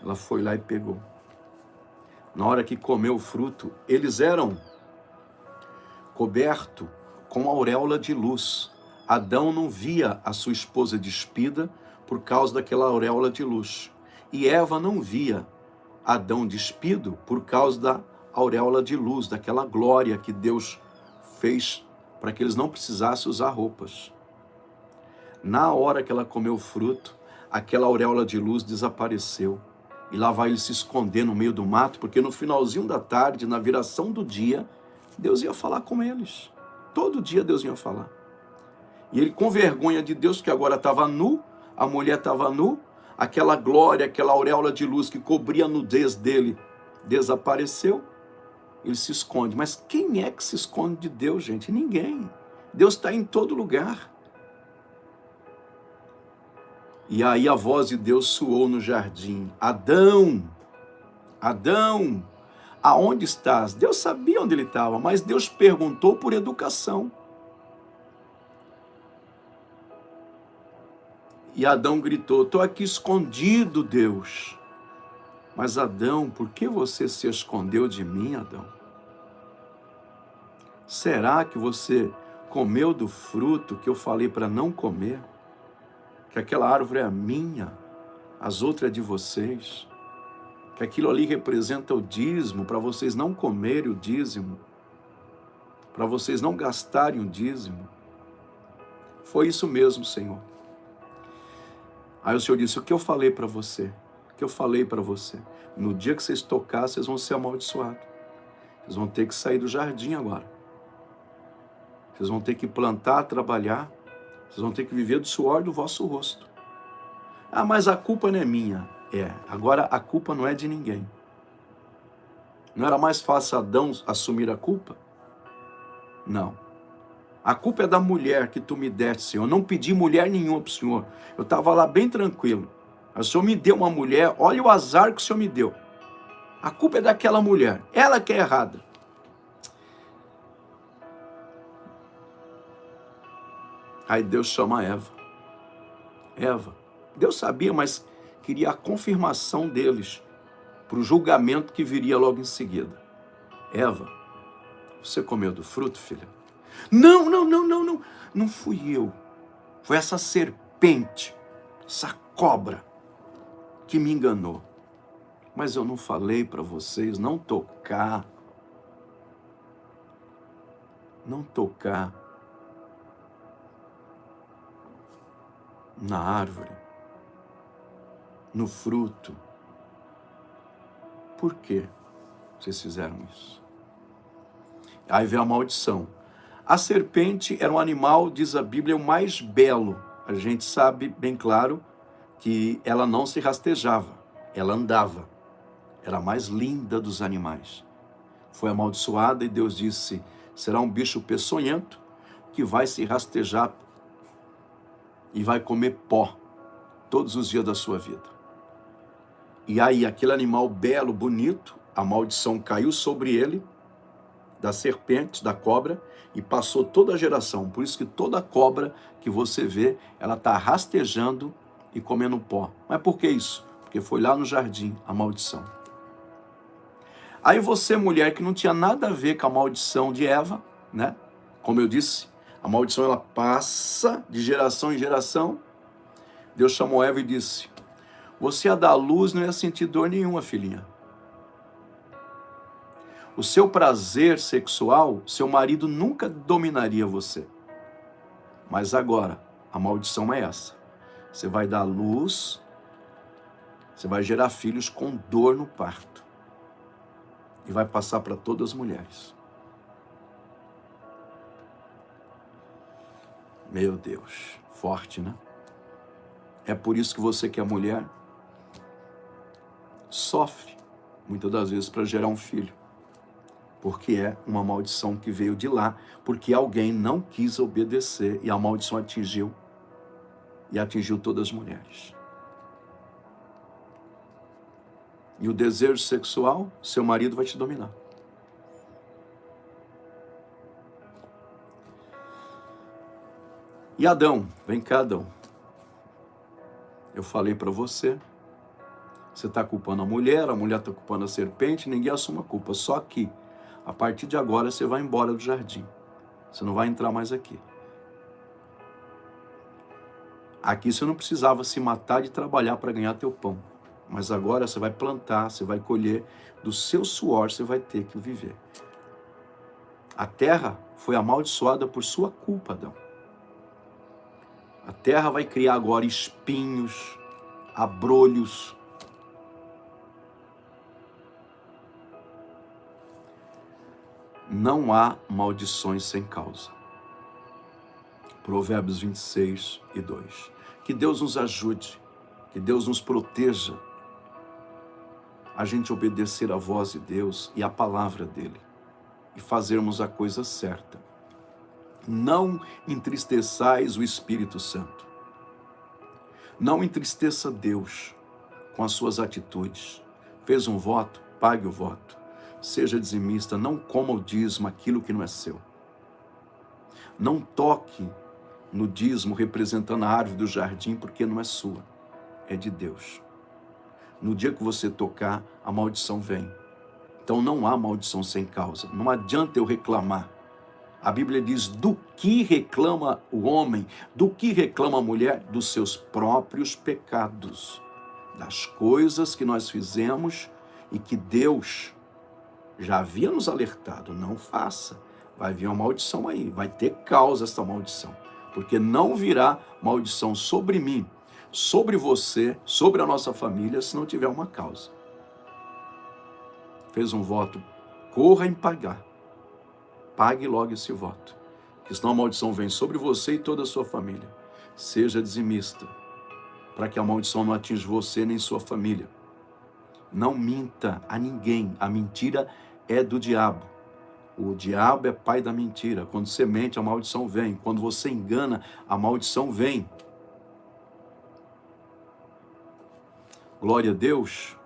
Ela foi lá e pegou. Na hora que comeu o fruto, eles eram cobertos com auréola de luz. Adão não via a sua esposa despida por causa daquela auréola de luz. E Eva não via Adão despido por causa da auréola de luz, daquela glória que Deus fez para que eles não precisassem usar roupas. Na hora que ela comeu o fruto, aquela auréola de luz desapareceu. E lá vai ele se esconder no meio do mato, porque no finalzinho da tarde, na viração do dia, Deus ia falar com eles. Todo dia Deus ia falar. E ele, com vergonha de Deus, porque agora estava nu, a mulher estava nu, aquela glória, aquela auréola de luz que cobria a nudez dele, desapareceu. Ele se esconde. Mas quem é que se esconde de Deus, gente? Ninguém. Deus está em todo lugar. E aí a voz de Deus soou no jardim: Adão, Adão, aonde estás? Deus sabia onde ele estava, mas Deus perguntou por educação. E Adão gritou: estou aqui escondido, Deus. Mas Adão, por que você se escondeu de mim, Adão? Será que você comeu do fruto que eu falei para não comer? Que aquela árvore é minha, as outras é de vocês? Que aquilo ali representa o dízimo, para vocês não comerem o dízimo, para vocês não gastarem o dízimo? Foi isso mesmo, Senhor. Aí o Senhor disse: o que eu falei para você? O que eu falei para você? No dia que vocês tocarem, vocês vão ser amaldiçoados. Vocês vão ter que sair do jardim agora. Vocês vão ter que plantar, trabalhar. Vocês vão ter que viver do suor do vosso rosto. Ah, mas a culpa não é minha. É, agora a culpa não é de ninguém. Não era mais fácil Adão assumir a culpa? Não. A culpa é da mulher que tu me deste, Senhor. Eu não pedi mulher nenhuma para o Senhor. Eu estava lá bem tranquilo. O Senhor me deu uma mulher, olha o azar que o Senhor me deu. A culpa é daquela mulher. Ela que é errada. Aí Deus chama Eva. Eva. Deus sabia, mas queria a confirmação deles para o julgamento que viria logo em seguida. Eva, você comeu do fruto, filha? Não. Não fui eu. Foi essa serpente, essa cobra que me enganou. Mas eu não falei para vocês não tocar. Não tocar na árvore, no fruto. Por que vocês fizeram isso? Aí vem a maldição. A serpente era um animal, diz a Bíblia, o mais belo. A gente sabe bem claro que ela não se rastejava, ela andava. Era a mais linda dos animais. Foi amaldiçoada e Deus disse: será um bicho peçonhento que vai se rastejar e vai comer pó todos os dias da sua vida. E aí aquele animal belo, bonito, a maldição caiu sobre ele, da serpente, da cobra, e passou toda a geração. Por isso que toda cobra que você vê, ela está rastejando e comendo pó. Mas por que isso? Porque foi lá no jardim a maldição. Aí você, mulher, que não tinha nada a ver com a maldição de Eva, né? Como eu disse, a maldição ela passa de geração em geração. Deus chamou Eva e disse: você ia dar luz, não ia sentir dor nenhuma, filhinha. O seu prazer sexual, seu marido nunca dominaria você. Mas agora, a maldição é essa. Você vai dar luz, você vai gerar filhos com dor no parto. E vai passar para todas as mulheres. Meu Deus, forte, né? É por isso que você que é mulher sofre, muitas das vezes, para gerar um filho. Porque é uma maldição que veio de lá, porque alguém não quis obedecer e a maldição atingiu, e atingiu todas as mulheres. E o desejo sexual, seu marido vai te dominar. E Adão, vem cá, Adão. Eu falei para você, Você está culpando a mulher está culpando a serpente, ninguém assume a culpa. Só que, a partir de agora, você vai embora do jardim. Você não vai entrar mais aqui. Aqui você não precisava se matar de trabalhar para ganhar teu pão. Mas agora você vai plantar, você vai colher, do seu suor você vai ter que viver. A terra foi amaldiçoada por sua culpa, Adão. A terra vai criar agora espinhos, abrolhos. Não há maldições sem causa. Provérbios 26:2. Que Deus nos ajude, que Deus nos proteja, a gente obedecer a voz de Deus e a palavra dele, e fazermos a coisa certa. Não entristeçais o Espírito Santo. Não entristeça Deus com as suas atitudes. Fez um voto, pague o voto. Seja dizimista, não coma o dízimo, aquilo que não é seu. Não toque no dízimo representando a árvore do jardim, porque não é sua, é de Deus. No dia que você tocar, a maldição vem. Então não há maldição sem causa. Não adianta eu reclamar. A Bíblia diz, do que reclama o homem, do que reclama a mulher? Dos seus próprios pecados, das coisas que nós fizemos e que Deus já havia nos alertado, não faça. Vai vir uma maldição aí, vai ter causa essa maldição, porque não virá maldição sobre mim, sobre você, sobre a nossa família, se não tiver uma causa. Fez um voto, corra em pagar. Pague logo esse voto, que senão a maldição vem sobre você e toda a sua família. Seja dizimista, para que a maldição não atinja você nem sua família. Não minta a ninguém, a mentira é do diabo. O diabo é pai da mentira. Quando você mente, a maldição vem. Quando você engana, a maldição vem. Glória a Deus,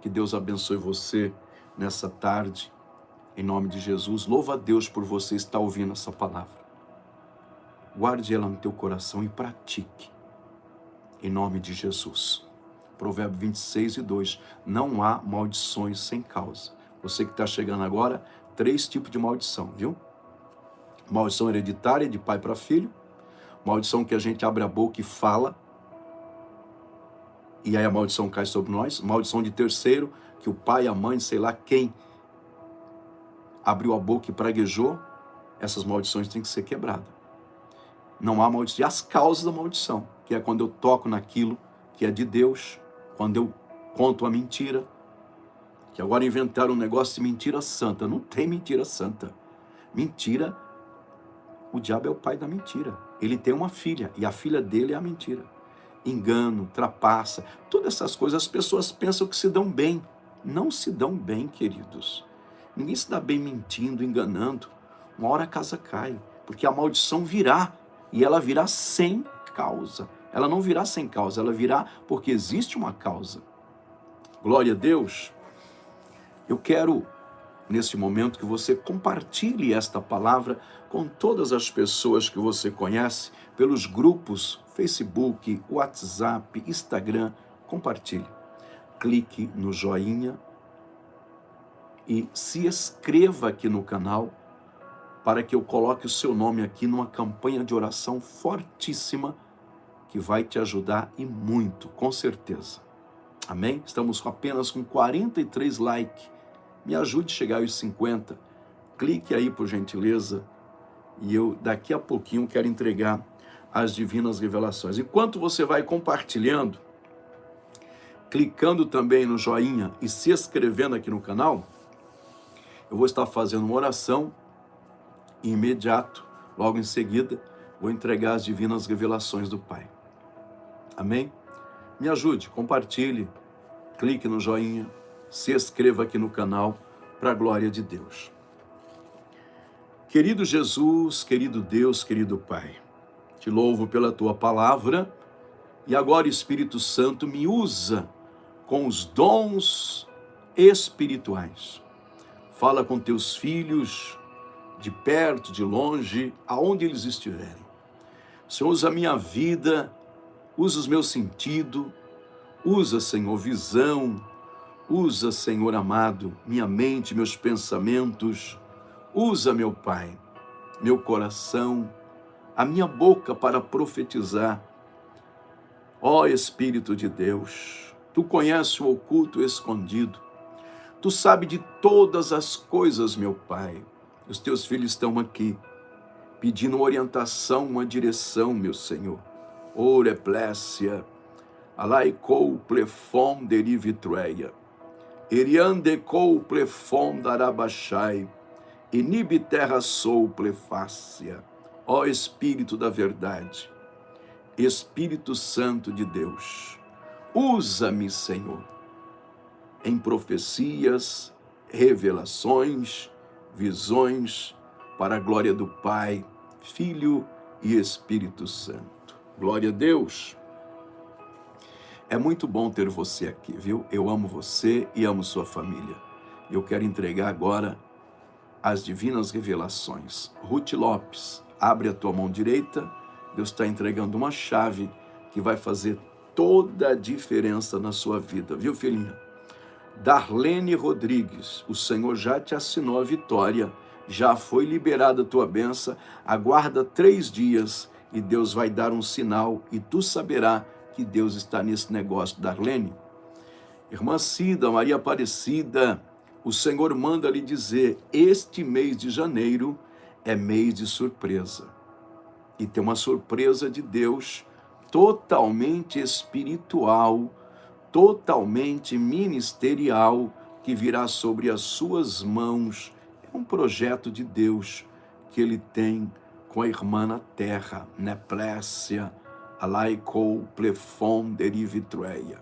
que Deus abençoe você nessa tarde. Em nome de Jesus, louva a Deus por você estar ouvindo essa palavra. Guarde ela no teu coração e pratique. Em nome de Jesus. Provérbio 26:2. Não há maldições sem causa. Você que está chegando agora, 3 tipos de maldição, viu? Maldição hereditária, de pai para filho. Maldição que a gente abre a boca e fala, e aí a maldição cai sobre nós. Maldição de terceiro, que o pai, a mãe, sei lá quem, abriu a boca e praguejou. Essas maldições têm que ser quebradas. Não há maldição. E as causas da maldição, que é quando eu toco naquilo que é de Deus, quando eu conto a mentira, que agora inventaram um negócio de mentira santa. Não tem mentira santa. Mentira, o diabo é o pai da mentira. Ele tem uma filha, e a filha dele é a mentira. Engano, trapaça, todas essas coisas, as pessoas pensam que se dão bem. Não se dão bem, queridos. Ninguém se dá bem mentindo, enganando. Uma hora a casa cai, porque a maldição virá, e ela virá sem causa. Ela não virá sem causa, ela virá porque existe uma causa. Glória a Deus. Eu quero, nesse momento, que você compartilhe esta palavra com todas as pessoas que você conhece, pelos grupos, Facebook, WhatsApp, Instagram. Compartilhe. Clique no joinha e se inscreva aqui no canal, para que eu coloque o seu nome aqui numa campanha de oração fortíssima, que vai te ajudar e muito, com certeza. Amém? Estamos apenas com 43 likes. Me ajude a chegar aos 50. Clique aí, por gentileza. E eu, daqui a pouquinho, quero entregar as divinas revelações. Enquanto você vai compartilhando, clicando também no joinha e se inscrevendo aqui no canal, eu vou estar fazendo uma oração e imediato, logo em seguida, vou entregar as divinas revelações do Pai. Amém? Me ajude, compartilhe, clique no joinha, se inscreva aqui no canal, para a glória de Deus. Querido Jesus, querido Deus, querido Pai, te louvo pela tua palavra, e agora, Espírito Santo, me usa com os dons espirituais. Fala com teus filhos, de perto, de longe, aonde eles estiverem. Senhor, usa a minha vida, usa os meus sentidos, Usa, Senhor, visão. Usa, Senhor amado, minha mente, meus pensamentos. Usa, meu Pai, meu coração, a minha boca para profetizar. Ó Espírito de Deus, Tu conheces o oculto e o escondido. Tu sabes de todas as coisas, meu Pai. Os Teus filhos estão aqui, pedindo orientação, uma direção, meu Senhor. Oreplécia, alaikou plefom derivitreia, eriandecou plefom darabachai, inibe terra sou plefácia. Ó Espírito da verdade, Espírito Santo de Deus, usa-me, Senhor, em profecias, revelações, visões, para a glória do Pai, Filho e Espírito Santo. Glória a Deus. É muito bom ter você aqui, viu? Eu amo você e amo sua família. Eu quero entregar agora as divinas revelações. Ruth Lopes, abre a tua mão direita. Deus está entregando uma chave que vai fazer toda a diferença na sua vida, viu, filhinha? Darlene Rodrigues, o Senhor já te assinou a vitória, já foi liberada a tua bênção, aguarda 3 dias e Deus vai dar um sinal e tu saberás que Deus está nesse negócio. Darlene, irmã Cida, Maria Aparecida, o Senhor manda lhe dizer, este mês de janeiro é mês de surpresa. E tem uma surpresa de Deus totalmente espiritual, totalmente ministerial, que virá sobre as suas mãos. É um projeto de Deus que ele tem com a irmã na terra, Neplécia, alaikou plefom derivitreia,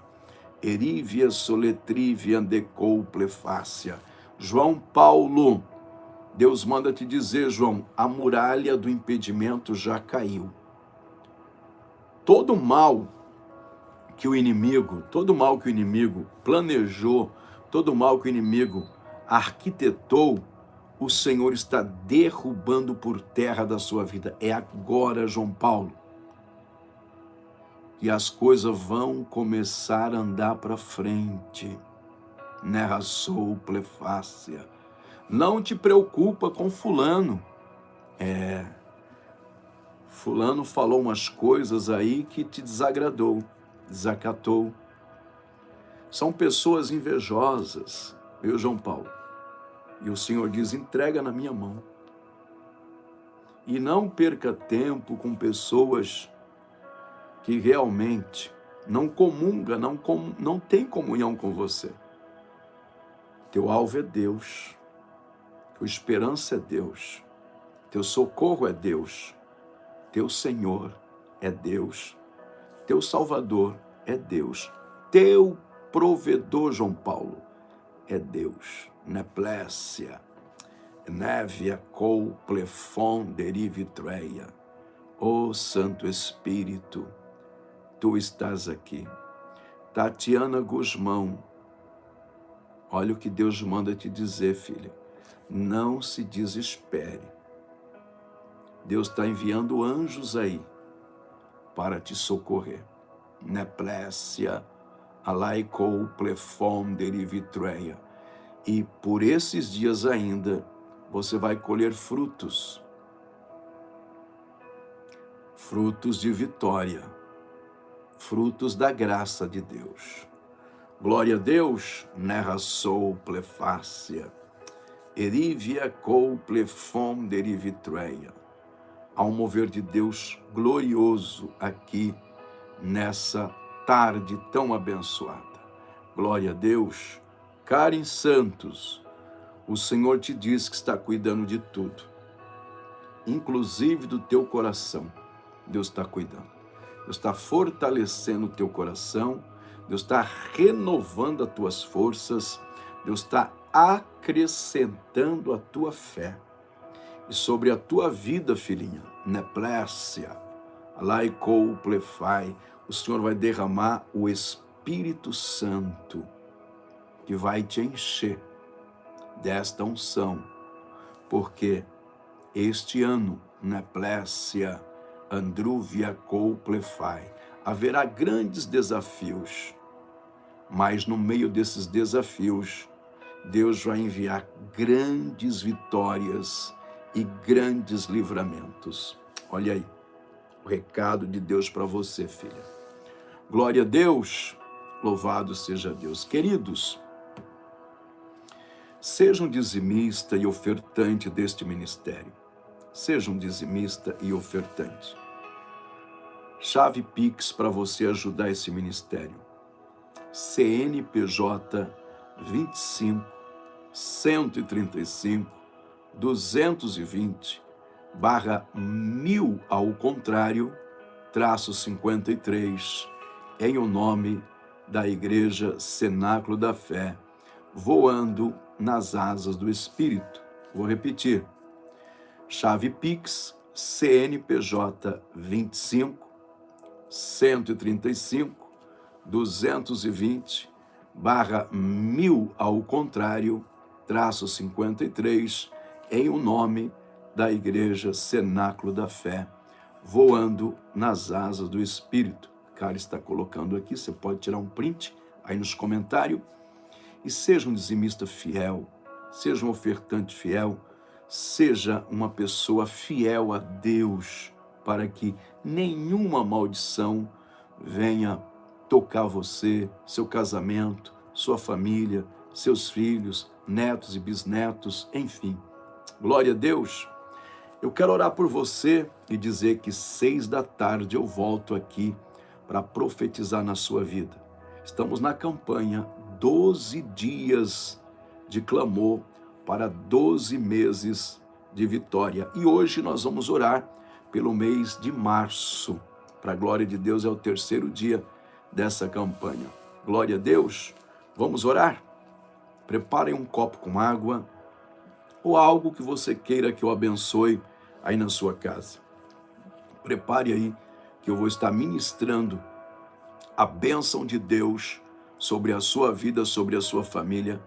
erívia soletrívia andecou plefácia. João Paulo, Deus manda te dizer, João, a muralha do impedimento já caiu. Todo mal que o inimigo planejou, todo mal que o inimigo arquitetou, o Senhor está derrubando por terra da sua vida. É agora, João Paulo, que as coisas vão começar a andar para frente. Nerra sou plefácia. Não te preocupa com fulano. Fulano falou umas coisas aí que te desagradou, desacatou. São pessoas invejosas, viu, João Paulo? E o Senhor diz, entrega na minha mão. E não perca tempo com pessoas que realmente não comunga, não tem comunhão com você. Teu alvo é Deus. Tua esperança é Deus, teu socorro é Deus, teu Senhor é Deus, teu Salvador é Deus, teu provedor, João Paulo, é Deus. Neplécia, névia cou plefom derivitreia. Ó Santo Espírito, tu estás aqui. Tatiana Guzmão, olha o que Deus manda te dizer, filha. Não se desespere. Deus está enviando anjos aí para te socorrer. Neplécia, alaikou plefom derivitreia. E por esses dias ainda, você vai colher frutos. Frutos de vitória. Frutos da graça de Deus. Glória a Deus, nerra sou plefácia. Erívia cou plefom derivitreia. Há um mover de Deus glorioso aqui nessa tarde tão abençoada. Glória a Deus. Karen Santos, o Senhor te diz que está cuidando de tudo, inclusive do teu coração. Deus está cuidando. Deus está fortalecendo o teu coração. Deus está renovando as tuas forças. Deus está acrescentando a tua fé. E sobre a tua vida, filhinha, Neplécia, alaikou plefai, o Senhor vai derramar o Espírito Santo, que vai te encher desta unção, porque este ano, Neplécia, andrúvia cou plefai, haverá grandes desafios mas no meio desses desafios, Deus vai enviar grandes vitórias e grandes livramentos. Olha aí, o recado de Deus para você, filha. Glória a Deus, louvado seja Deus. Queridos, seja um dizimista e ofertante deste ministério. Seja um dizimista e ofertante. Chave Pix para você ajudar esse ministério. CNPJ 25 135 220 /1000 ao contrário, -53, em o nome da Igreja Cenáculo da Fé, voando nas asas do Espírito. Vou repetir. Chave Pix, CNPJ 25 135 220 /1000 ao contrário, -53, em o nome da Igreja Cenáculo da Fé, voando nas asas do Espírito. O cara está colocando aqui, você pode tirar um print aí nos comentários. E seja um dizimista fiel, seja um ofertante fiel, seja uma pessoa fiel a Deus, para que nenhuma maldição venha tocar você, seu casamento, sua família, seus filhos, netos e bisnetos, enfim. Glória a Deus. Eu quero orar por você e dizer que 6 da tarde eu volto aqui para profetizar na sua vida. Estamos na campanha 12 dias de clamor para 12 meses de vitória. E hoje nós vamos orar pelo mês de março. Para a glória de Deus, é o 3º dia dessa campanha. Glória a Deus. Vamos orar? Preparem um copo com água ou algo que você queira que eu abençoe aí na sua casa. Prepare aí que eu vou estar ministrando a bênção de Deus sobre a sua vida, sobre a sua família.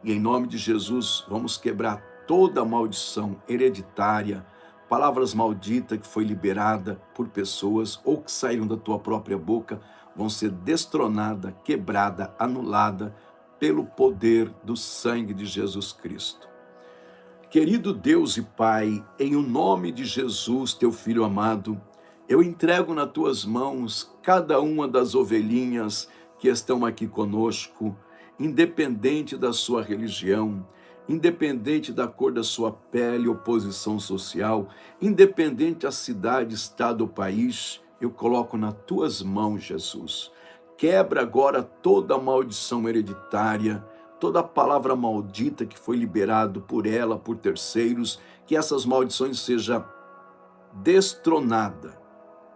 E em nome de Jesus, vamos quebrar toda a maldição hereditária, palavras malditas que foi liberada por pessoas ou que saíram da tua própria boca, vão ser destronadas, quebradas, anuladas pelo poder do sangue de Jesus Cristo. Querido Deus e Pai, em o nome de Jesus, teu Filho amado, eu entrego nas tuas mãos cada uma das ovelhinhas que estão aqui conosco, independente da sua religião, independente da cor da sua pele ou posição social, independente da cidade, estado ou país, eu coloco nas tuas mãos, Jesus. Quebra agora toda a maldição hereditária, toda a palavra maldita que foi liberado por ela, por terceiros, que essas maldições sejam destronadas,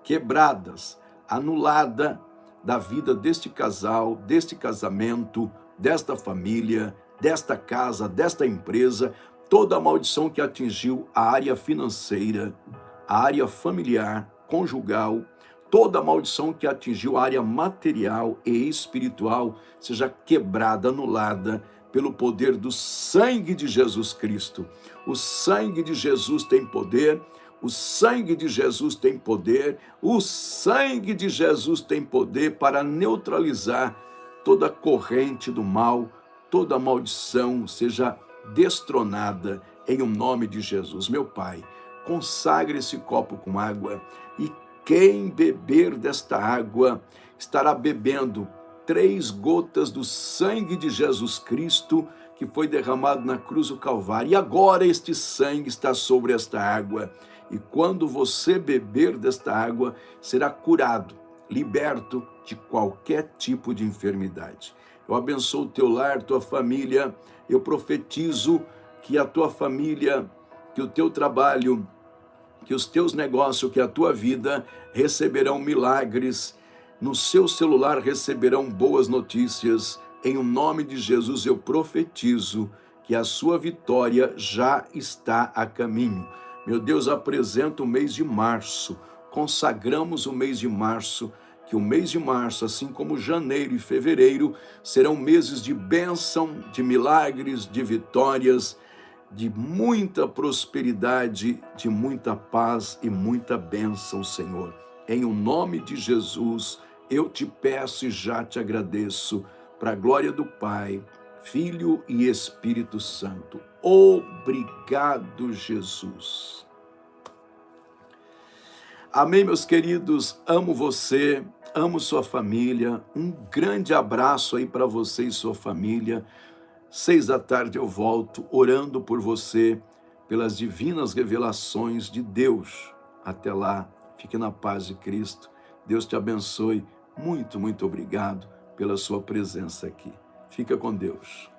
quebradas, anulada da vida deste casal, deste casamento, desta família, desta casa, desta empresa, toda a maldição que atingiu a área financeira, a área familiar, conjugal, toda a maldição que atingiu a área material e espiritual, seja quebrada, anulada pelo poder do sangue de Jesus Cristo. O sangue de Jesus tem poder. O sangue de Jesus tem poder, o sangue de Jesus tem poder para neutralizar toda corrente do mal, toda maldição seja destronada em o nome de Jesus. Meu Pai, consagre esse copo com água e quem beber desta água estará bebendo 3 gotas do sangue de Jesus Cristo que foi derramado na cruz do Calvário. E agora este sangue está sobre esta água. E quando você beber desta água, será curado, liberto de qualquer tipo de enfermidade. Eu abençoo o teu lar, tua família. Eu profetizo que a tua família, que o teu trabalho, que os teus negócios, que a tua vida receberão milagres. No seu celular receberão boas notícias. Em nome de Jesus eu profetizo que a sua vitória já está a caminho. Meu Deus, apresenta o mês de março, consagramos o mês de março, que o mês de março, assim como janeiro e fevereiro, serão meses de bênção, de milagres, de vitórias, de muita prosperidade, de muita paz e muita bênção, Senhor. Em o nome de Jesus, eu te peço e já te agradeço. para a glória do Pai, Filho e Espírito Santo. Obrigado, Jesus. Amém, meus queridos. Amo você, amo sua família. Um grande abraço aí para você e sua família. 18h eu volto orando por você, pelas divinas revelações de Deus. Até lá, fique na paz de Cristo. Deus te abençoe. Muito, muito obrigado pela sua presença aqui. Fica com Deus.